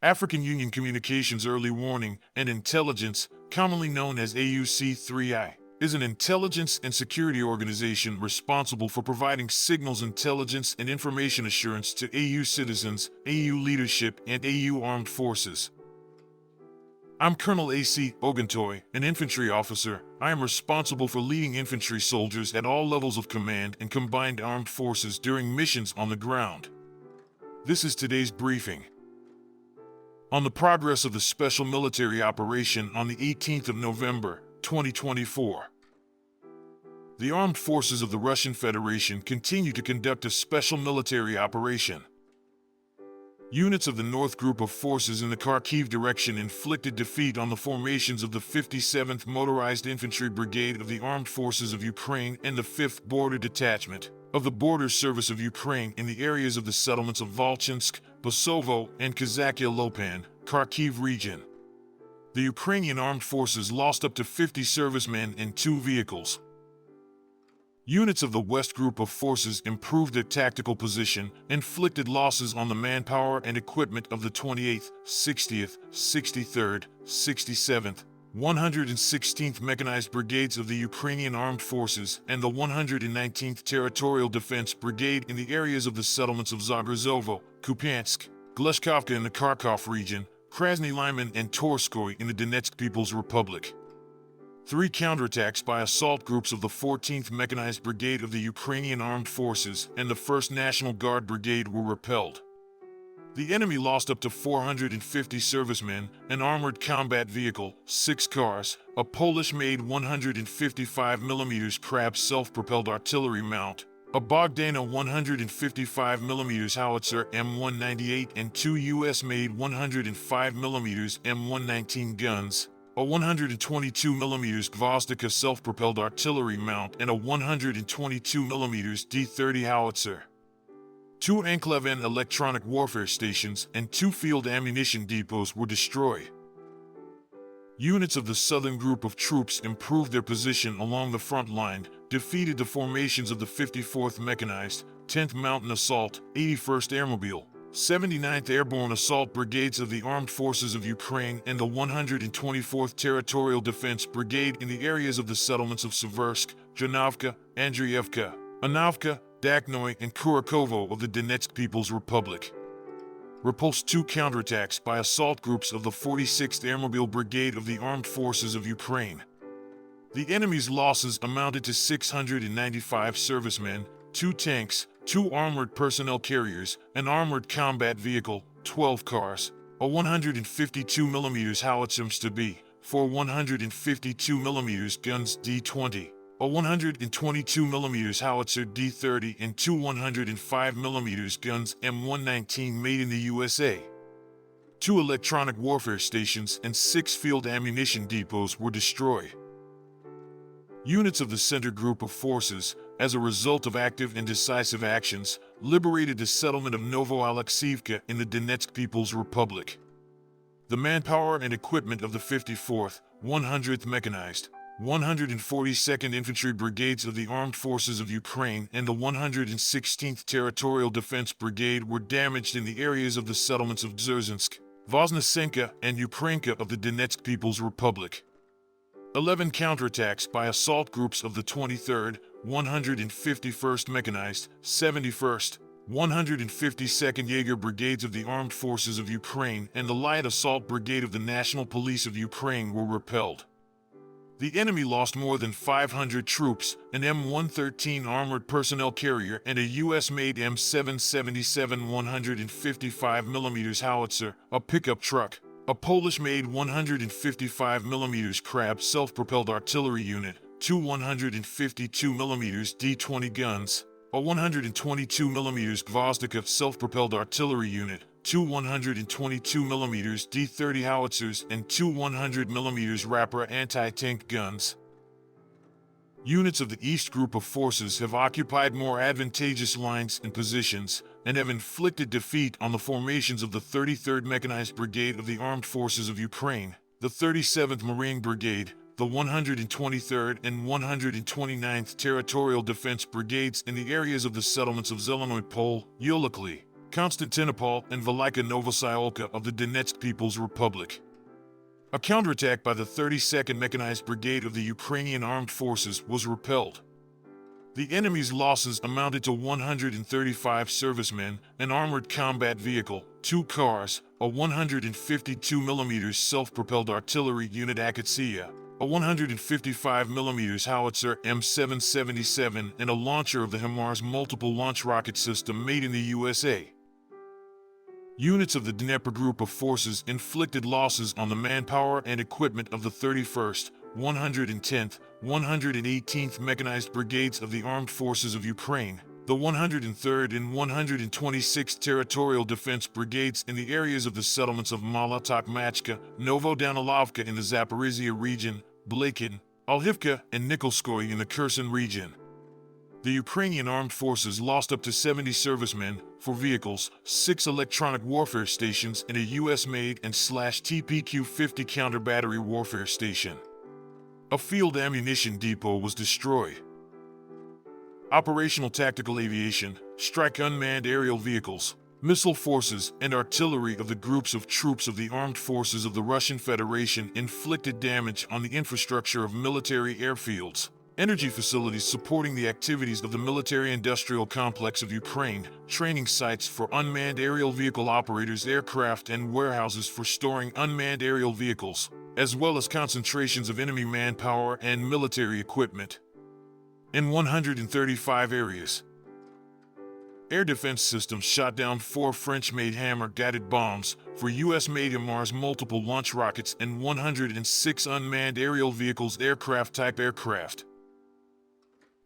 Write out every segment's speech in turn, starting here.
African Union Communications Early Warning and Intelligence, commonly known as AUC3I, is an intelligence and security organization responsible for providing signals intelligence and information assurance to AU citizens, AU leadership, and AU armed forces. I'm Colonel A.C. Oguntoye, an infantry officer. I am responsible for leading infantry soldiers at all levels of command and combined armed forces during missions on the ground. This is today's briefing. On the progress of the special military operation on the 18th of November, 2024. The armed forces of the Russian Federation continue to conduct a special military operation. Units of the North Group of Forces in the Kharkiv direction inflicted defeat on the formations of the 57th Motorized Infantry Brigade of the Armed Forces of Ukraine and the 5th Border Detachment of the Border Service of Ukraine in the areas of the settlements of Volchansk, Basovo, and Kazakia Lopan, Kharkiv region. The Ukrainian Armed Forces lost up to 50 servicemen and 2 vehicles. Units of the West Group of Forces improved their tactical position, inflicted losses on the manpower and equipment of the 28th, 60th, 63rd, 67th, 116th Mechanized Brigades of the Ukrainian Armed Forces and the 119th Territorial Defense Brigade in the areas of the settlements of Zagrozovo, Kupiansk, Gleshkovka in the Kharkov region, Krasny Lyman and Torskoy in the Donetsk People's Republic. 3 counterattacks by assault groups of the 14th Mechanized Brigade of the Ukrainian Armed Forces and the 1st National Guard Brigade were repelled. The enemy lost up to 450 servicemen, an armored combat vehicle, 6 cars, a Polish-made 155mm Krab self-propelled artillery mount, a Bogdano 155mm howitzer M198 and 2 US-made 105mm M119 guns, a 122mm Gvozdika self-propelled artillery mount and a 122mm D-30 howitzer. 2 Enclaven electronic warfare stations and 2 field ammunition depots were destroyed. Units of the Southern Group of Troops improved their position along the front line, defeated the formations of the 54th Mechanized, 10th Mountain Assault, 81st Airmobile, 79th Airborne Assault Brigades of the Armed Forces of Ukraine and the 124th Territorial Defense Brigade in the areas of the settlements of Seversk, Janovka, Andrievka, Anavka, Daknoy, and Kurakovo of the Donetsk People's Republic. Repulsed 2 counterattacks by assault groups of the 46th Airmobile Brigade of the Armed Forces of Ukraine. The enemy's losses amounted to 695 servicemen, 2 tanks, 2 armored personnel carriers, an armored combat vehicle, 12 cars, a 152mm howitzer MSTB, 4 152mm guns D-20, a 122mm howitzer D-30 and 2 105mm guns M119 made in the USA. 2 electronic warfare stations and 6 field ammunition depots were destroyed. Units of the Center Group of Forces, as a result of active and decisive actions, liberated the settlement of Novo-Alexeyevka in the Donetsk People's Republic. The manpower and equipment of the 54th, 100th Mechanized, 142nd Infantry Brigades of the Armed Forces of Ukraine and the 116th Territorial Defense Brigade were damaged in the areas of the settlements of Dzержinsk, Voznesenka, and Ukrainka of the Donetsk People's Republic. 11 counterattacks by assault groups of the 23rd, 151st Mechanized, 71st, 152nd Jaeger Brigades of the Armed Forces of Ukraine and the Light Assault Brigade of the National Police of Ukraine were repelled. The enemy lost more than 500 troops, an M113 armored personnel carrier and a US-made M777 155mm howitzer, a pickup truck, a Polish-made 155mm Krab self-propelled artillery unit, 2 152mm D-20 guns, a 122mm Gvozdika self-propelled artillery unit, 2 122mm D-30 howitzers and 2 100mm Rapra anti-tank guns. Units of the East Group of Forces have occupied more advantageous lines and positions and have inflicted defeat on the formations of the 33rd Mechanized Brigade of the Armed Forces of Ukraine, the 37th Marine Brigade, the 123rd and 129th Territorial Defense Brigades in the areas of the settlements of Zelenoy Pole, Yolokli, Constantinople, and Velika Novosayolka of the Donetsk People's Republic. A counterattack by the 32nd Mechanized Brigade of the Ukrainian Armed Forces was repelled. The enemy's losses amounted to 135 servicemen, an armored combat vehicle, 2 cars, a 152mm self-propelled artillery unit Akatsiya, a 155mm howitzer M777, and a launcher of the HIMARS multiple launch rocket system made in the USA. Units of the Dnieper Group of Forces inflicted losses on the manpower and equipment of the 31st, 110th, 118th Mechanized Brigades of the Armed Forces of Ukraine, the 103rd and 126th Territorial Defense Brigades in the areas of the settlements of Mala Tokmachka, Novodanilovka in the Zaporizhia region, Blakin, Alhivka, and Nikolskoye in the Kherson region. The Ukrainian Armed Forces lost up to 70 servicemen, 4 vehicles, 6 electronic warfare stations, and a US-made and /TPQ-50 counter-battery warfare station. A field ammunition depot was destroyed. Operational tactical aviation, strike unmanned aerial vehicles, missile forces, and artillery of the groups of troops of the armed forces of the Russian Federation inflicted damage on the infrastructure of military airfields, energy facilities supporting the activities of the military-industrial complex of Ukraine, training sites for unmanned aerial vehicle operators, aircraft, and warehouses for storing unmanned aerial vehicles, as well as concentrations of enemy manpower and military equipment. In 135 areas. Air defense systems shot down 4 French-made hammer-guided bombs, for US-made HIMARS multiple launch rockets, and 106 unmanned aerial vehicles aircraft-type aircraft.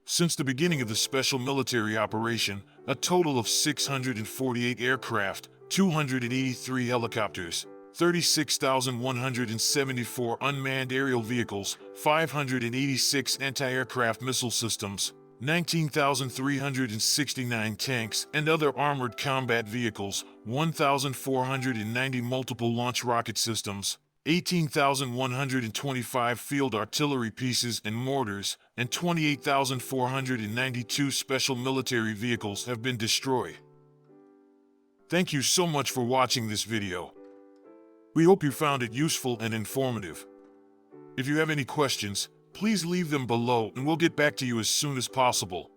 Since the beginning of the special military operation, a total of 648 aircraft, 283 helicopters, 36,174 unmanned aerial vehicles, 586 anti-aircraft missile systems, 19,369 tanks and other armored combat vehicles, 1,490 multiple launch rocket systems, 18,125 field artillery pieces and mortars, and 28,492 special military vehicles have been destroyed. Thank you so much for watching this video. We hope you found it useful and informative. If you have any questions, please leave them below and we'll get back to you as soon as possible.